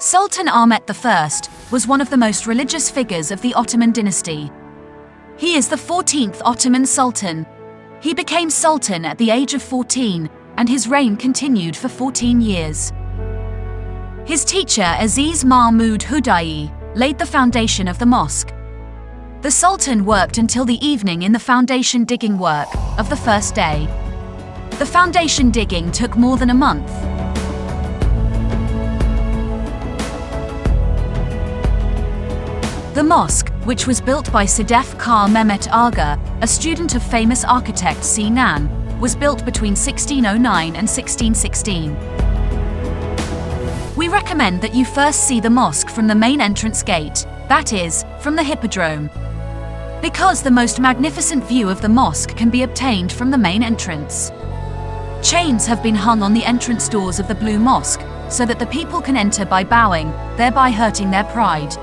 Sultanahmet I was one of the most religious figures of the Ottoman dynasty. He is the 14th Ottoman Sultan. He became Sultan at the age of 14, and his reign continued for 14 years. His teacher Aziz Mahmud Hudayi laid the foundation of the mosque. The Sultan worked until the evening in the foundation digging work of the first day. The foundation digging took more than a month. The mosque, which was built by Sedef Kar Mehmet Aga, a student of famous architect Sinan, was built between 1609 and 1616. We recommend that you first see the mosque from the main entrance gate, that is, from the hippodrome, because the most magnificent view of the mosque can be obtained from the main entrance. Chains have been hung on the entrance doors of the Blue Mosque, so that the people can enter by bowing, thereby hurting their pride.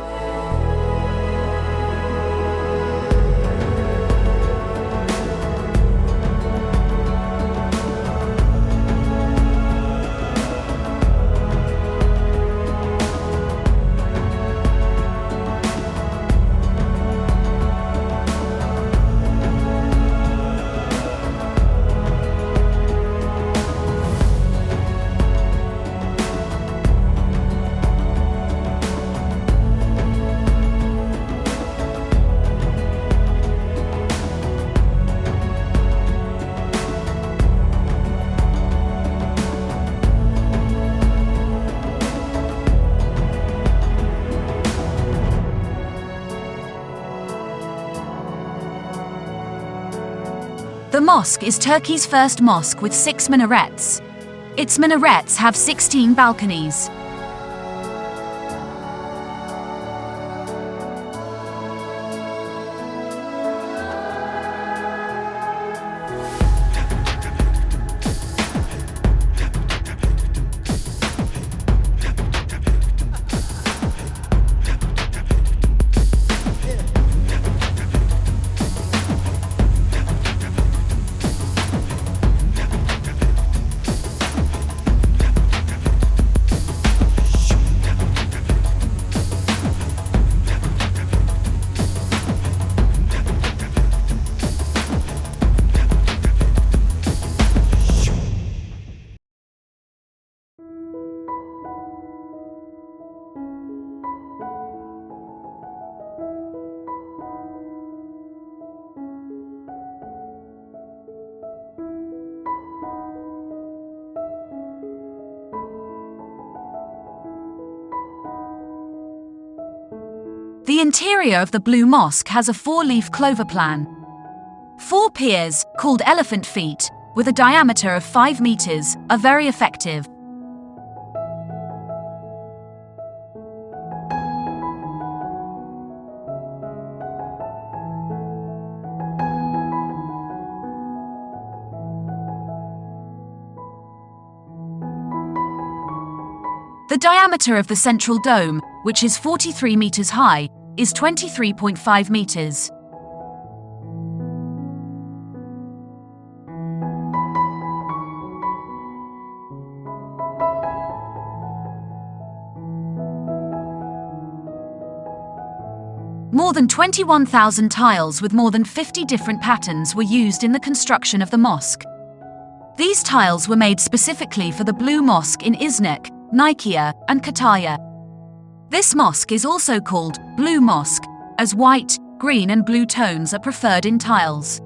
The mosque is Turkey's first mosque with 6 minarets. Its minarets have 16 balconies. The interior of the Blue Mosque has a 4-leaf clover plan. 4 piers, called elephant feet, with a diameter of 5 meters, are very effective. The diameter of the central dome, which is 43 meters high, is 23.5 meters. More than 21,000 tiles with more than 50 different patterns were used in the construction of the mosque. These tiles were made specifically for the Blue Mosque in Iznik, Nicaea, and Kütahya. This mosque is also called Blue Mosque, as white, green and blue tones are preferred in tiles.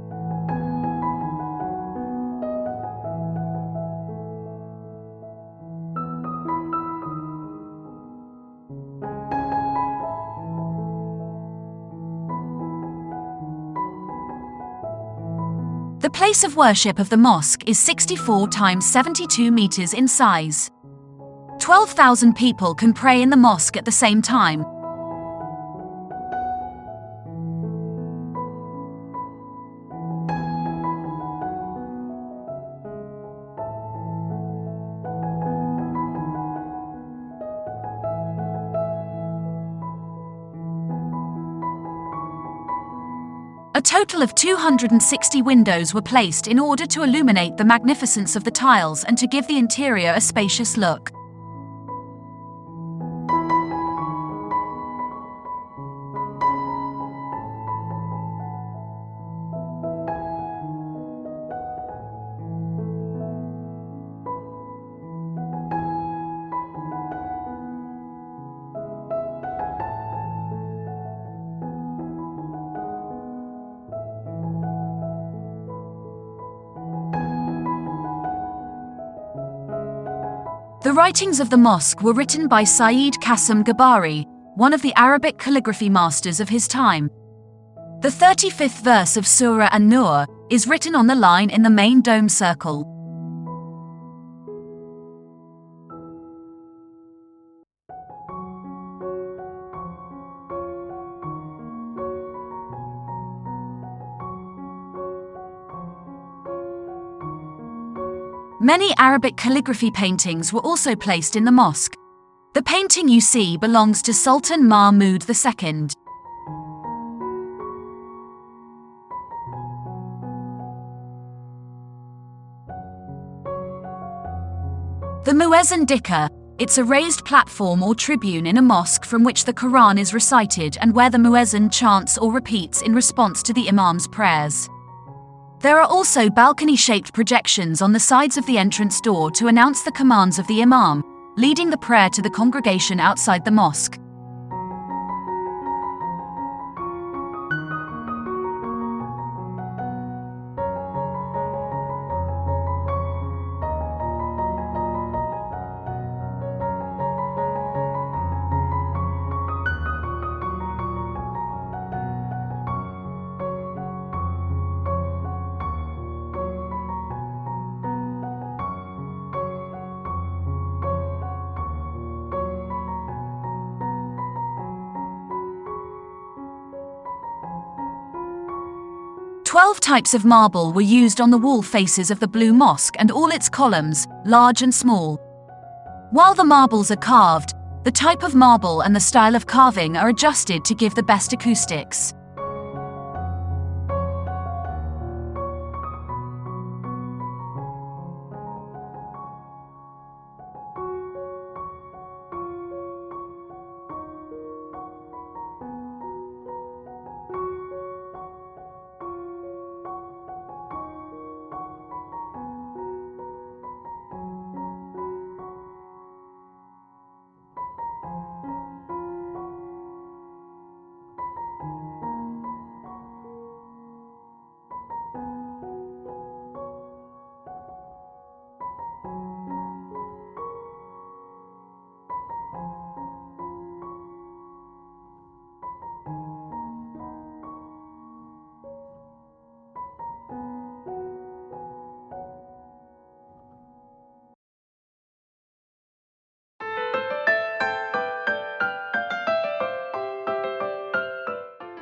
The place of worship of the mosque is 64 times 72 meters in size. 12,000 people can pray in the mosque at the same time. A total of 260 windows were placed in order to illuminate the magnificence of the tiles and to give the interior a spacious look. The writings of the mosque were written by Sayyid Qasim Ghabari, one of the Arabic calligraphy masters of his time. The 35th verse of Surah An-Nur is written on the line in the main dome circle. Many Arabic calligraphy paintings were also placed in the mosque. The painting you see belongs to Sultan Mahmud II. The Muezzin Dikka, it's a raised platform or tribune in a mosque from which the Quran is recited and where the Muezzin chants or repeats in response to the Imam's prayers. There are also balcony-shaped projections on the sides of the entrance door to announce the commands of the Imam, leading the prayer to the congregation outside the mosque. Twelve types of marble were used on the wall faces of the Blue Mosque and all its columns, large and small. While the marbles are carved, the type of marble and the style of carving are adjusted to give the best acoustics.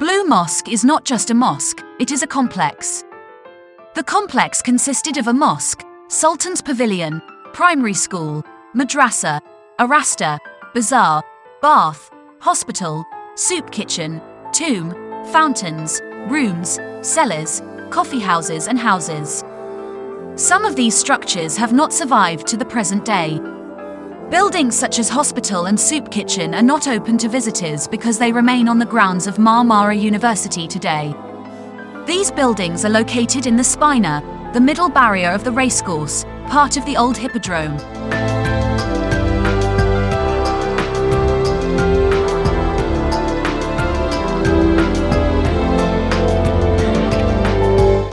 Blue Mosque is not just a mosque, it is a complex. The complex consisted of a mosque, Sultan's Pavilion, primary school, madrasa, arasta, bazaar, bath, hospital, soup kitchen, tomb, fountains, rooms, cellars, coffee houses and houses. Some of these structures have not survived to the present day. Buildings such as hospital and soup kitchen are not open to visitors because they remain on the grounds of Marmara University today. These buildings are located in the Spina, the middle barrier of the racecourse, part of the old hippodrome.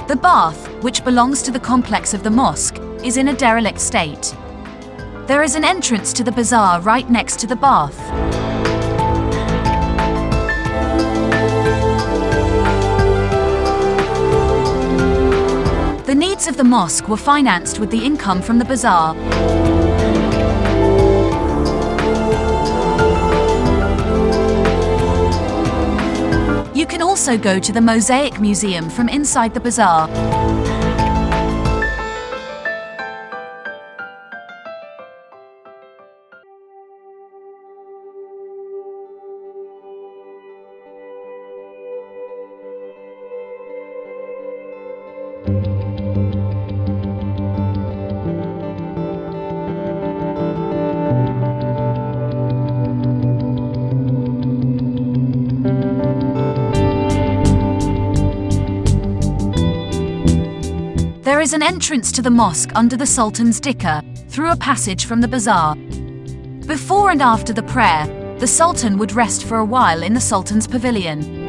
The bath, which belongs to the complex of the mosque, is in a derelict state. There is an entrance to the bazaar right next to the bath. The needs of the mosque were financed with the income from the bazaar. You can also go to the Mosaic Museum from inside the bazaar. There is an entrance to the mosque under the Sultan's Dikka, through a passage from the bazaar. Before and after the prayer, the Sultan would rest for a while in the Sultan's Pavilion.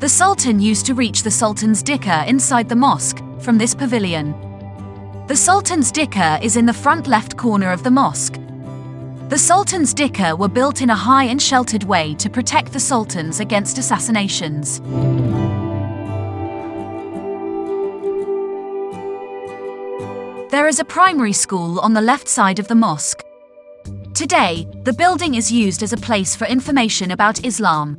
The Sultan used to reach the Sultan's dikkah inside the mosque from this pavilion. The Sultan's dikkah is in the front left corner of the mosque. The Sultan's dikkah were built in a high and sheltered way to protect the sultans against assassinations. There is a primary school on the left side of the mosque. Today, the building is used as a place for information about Islam.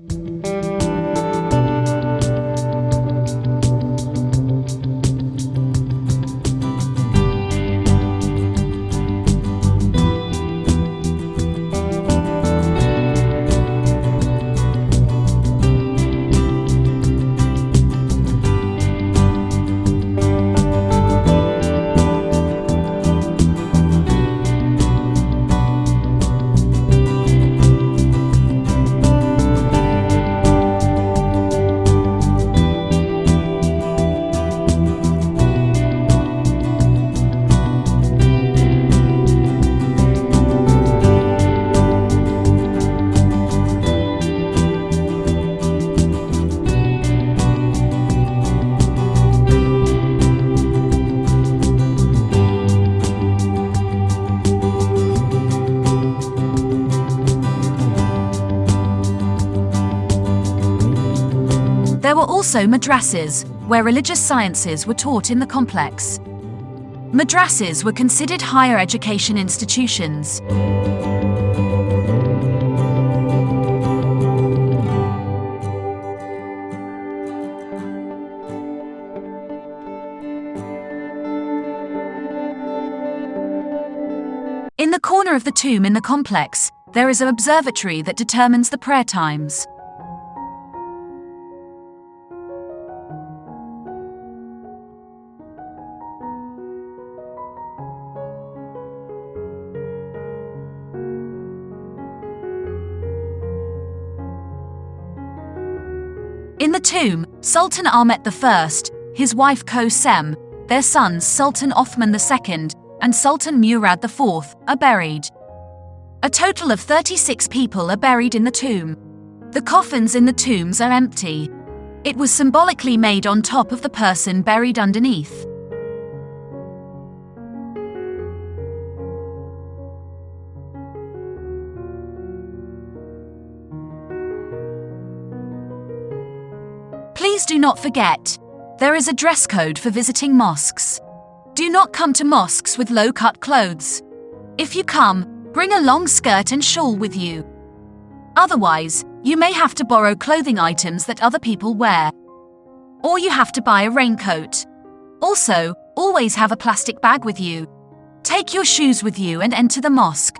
There were also madrasas, where religious sciences were taught in the complex. Madrasas were considered higher education institutions. In the corner of the tomb in the complex, there is an observatory that determines the prayer times. In the tomb, Sultanahmet I, his wife Kosem, their sons Sultan Othman II, and Sultan Murad IV are buried. A total of 36 people are buried in the tomb. The coffins in the tombs are empty. It was symbolically made on top of the person buried underneath. Please do not forget, there is a dress code for visiting mosques. Do not come to mosques with low-cut clothes. If you come, bring a long skirt and shawl with you. Otherwise, you may have to borrow clothing items that other people wear. Or you have to buy a raincoat. Also, always have a plastic bag with you. Take your shoes with you and enter the mosque.